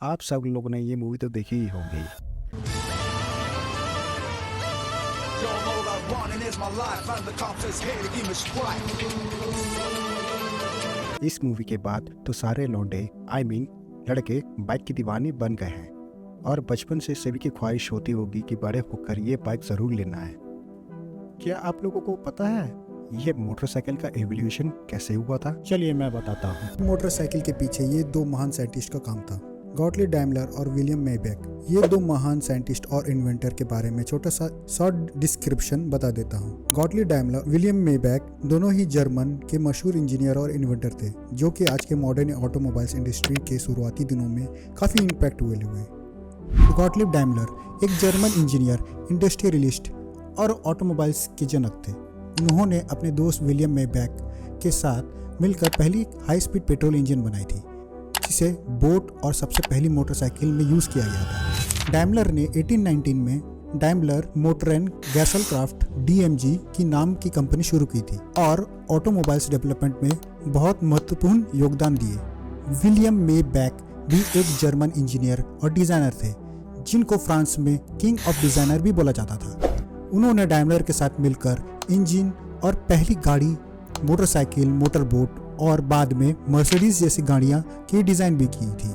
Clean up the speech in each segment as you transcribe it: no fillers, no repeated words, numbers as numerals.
आप सब लोगों ने ये मूवी तो देखी ही होगी। इस मूवी के बाद तो सारे लौंडे लड़के बाइक की दीवानी बन गए हैं और बचपन से सभी की ख्वाहिश होती होगी कि बड़े होकर ये बाइक जरूर लेना है। क्या आप लोगों को पता है ये मोटरसाइकिल का एवोल्यूशन कैसे हुआ था? चलिए मैं बताता हूँ। मोटरसाइकिल के पीछे ये दो महान साइंटिस्ट का काम था, गॉटलिब डैमलर और विलियम मेयबैक। ये दो महान साइंटिस्ट और इन्वेंटर के बारे में छोटा सा शॉर्ट डिस्क्रिप्शन बता देता हूँ। गॉटलिब डैमलर, विलियम मेयबैक दोनों ही जर्मन के मशहूर इंजीनियर और इन्वेंटर थे, जो कि आज के मॉडर्न ऑटोमोबाइल्स इंडस्ट्री के शुरुआती दिनों में काफी इम्पैक्ट हुए। गॉटलिब डैमलर एक जर्मन इंजीनियर, इंडस्ट्रियलिस्ट और ऑटोमोबाइल्स के जनक थे। उन्होंने अपने दोस्त विलियम मेयबैक के साथ मिलकर पहली हाई स्पीड पेट्रोल इंजन बनाई थी, जिसे बोट और सबसे पहली मोटरसाइकिल में यूज किया गया था। डैमलर ने 1819 में डैमलर मोटरेन गैसलक्राफ्ट DMG की नाम की कंपनी शुरू की थी और ऑटोमोबाइल्स डेवलपमेंट में बहुत महत्वपूर्ण योगदान दिए। विलियम मेयबैक भी एक जर्मन इंजीनियर और डिजाइनर थे, जिनको फ्रांस में किंग ऑफ डिजाइनर भी बोला जाता था। उन्होंने डैमलर के साथ मिलकर इंजन और पहली गाड़ी, मोटरसाइकिल, मोटरबोट और बाद में मर्सिडीज जैसी गाड़ियां की डिजाइन भी की थी।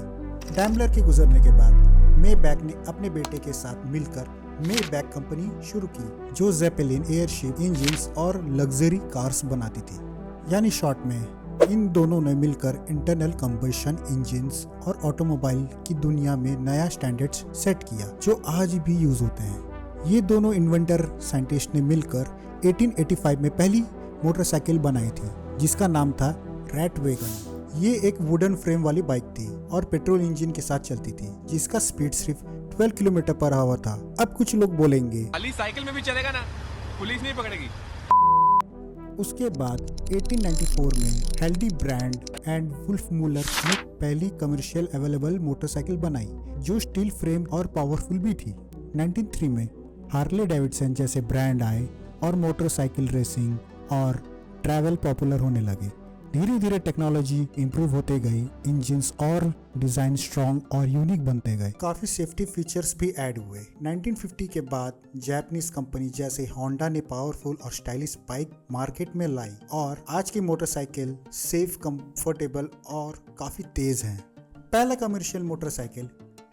डैमलर के गुजरने के बाद मेयबैक ने अपने बेटे के साथ मिलकर मेयबैक कंपनी शुरू की, जो जेपेलिन, एयरशिप इंजन्स और लग्जरी कार्स बनाती थी। यानी शॉर्ट में इन दोनों ने मिलकर इंटरनल कंबशन इंजन्स और ऑटोमोबाइल की दुनिया में नया स्टैंडर्ड्स सेट किया, जो आज भी यूज होते हैं। ये दोनों इन्वेंटर साइंटिस्ट ने मिलकर 1885 में पहली मोटरसाइकिल बनाई थी, जिसका नाम था रैट वैगन। ये एक वुडन फ्रेम वाली बाइक थी और पेट्रोल इंजन के साथ चलती थी, जिसका स्पीड सिर्फ 12 किलोमीटर पर आवर था। अब कुछ लोग बोलेंगे खाली साइकिल में भी चलेगा ना, पुलिस नहीं पकड़ेगी। उसके बाद 1894 में हेल्डी ब्रांड एंड वुल्फ मुलर ने पहली कमर्शियल अवेलेबल मोटरसाइकिल बनाई, जो स्टील फ्रेम और पावरफुल भी थी। 1903 में हार्ले डेविडसन जैसे ब्रांड आए और मोटरसाइकिल रेसिंग और ट्रैवल पॉपुलर होने लगे। धीरे धीरे टेक्नोलॉजी इंप्रूव होते गई, इंजन्स और डिजाइन स्ट्रॉन्ग और यूनिक बनते गए। काफी सेफ्टी फीचर्स भी ऐड हुए। 1950 के बाद जापानीज कंपनी जैसे होंडा ने पावरफुल और स्टाइलिश बाइक मार्केट में लाई और आज की मोटरसाइकिल सेफ, कंफर्टेबल और काफी तेज हैं। पहला commercial motorcycle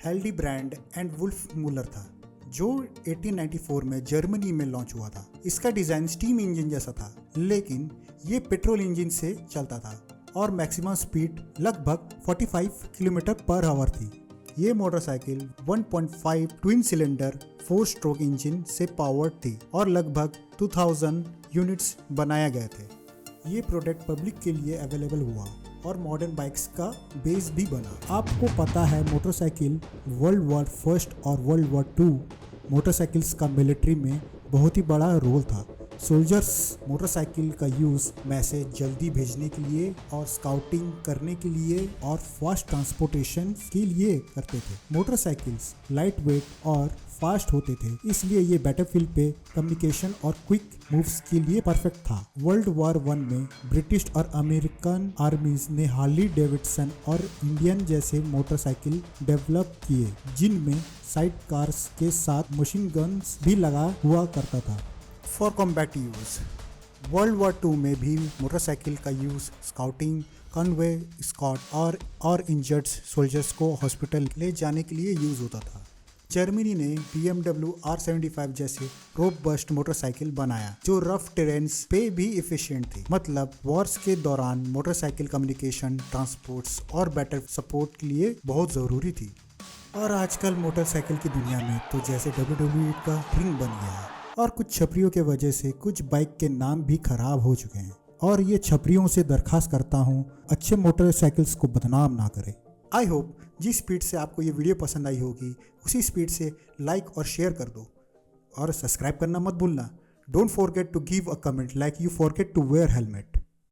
Hildebrand and Wolfmuller था, जो 1894 में जर्मनी में लॉन्च हुआ था। इसका डिजाइन स्टीम इंजन जैसा था, लेकिन ये पेट्रोल इंजन से चलता था और मैक्सिमम स्पीड लगभग 45 किलोमीटर पर आवर थी। ये motorcycle 1.5 twin cylinder 4 stroke engine से पावर्ड थी और लगभग 2000 यूनिट्स बनाए गए थे। ये प्रोडक्ट पब्लिक के लिए अवेलेबल हुआ और मॉडर्न बाइक्स का बेस भी बना। आपको पता है मैसाइकिल वर्ल्ड वॉर फर्स्ट और वर्ल्ड वॉर 2 मोटरसाइकिल्स का मिलिट्री में बहुत ही बड़ा रोल था। सोल्जर्स मोटरसाइकिल का यूज़ मैसेज जल्दी भेजने के लिए और स्काउटिंग करने के लिए और फास्ट ट्रांसपोर्टेशन के लिए करते थे। मोटरसाइकिल्स लाइट वेट और फास्ट होते थे, इसलिए ये बैटलफील्ड पे कम्युनिकेशन और क्विक मूव्स के लिए परफेक्ट था। वर्ल्ड वॉर 1 में ब्रिटिश और अमेरिकन आर्मीज ने हार्ली डेविडसन और इंडियन जैसे मोटरसाइकिल डेवलप किए, जिनमें साइड कार्स के साथ मशीन गन्स भी लगा हुआ करता था for combat use. World war 2 में भी मोटरसाइकिल का यूज स्काउटिंग, कन्वे स्कॉट और इंजर्ड सोल्जर्स को हॉस्पिटल ले जाने के लिए यूज होता था। जर्मनी ने BMW R75 जैसे रोबस्ट मोटरसाइकिल बनाया, जो रफ टेरेन्स पे भी एफिशिएंट थी। मतलब वॉर्स के दौरान मोटरसाइकिल कम्युनिकेशन, ट्रांसपोर्ट्स और बैटल सपोर्ट के लिए बहुत ज़रूरी थी। और आजकल मोटरसाइकिल की दुनिया में तो जैसे WWE का रिंग बन गया है और कुछ छपरियों के वजह से कुछ बाइक के नाम भी खराब हो चुके हैं। और ये छपरियों से दरखास्त करता हूँ, अच्छे मोटरसाइकिल्स को बदनाम ना करें। आई होप जिस स्पीड से आपको ये वीडियो पसंद आई होगी, उसी स्पीड से लाइक और शेयर कर दो और सब्सक्राइब करना मत भूलना। Don't forget to give a comment like you forget to wear helmet.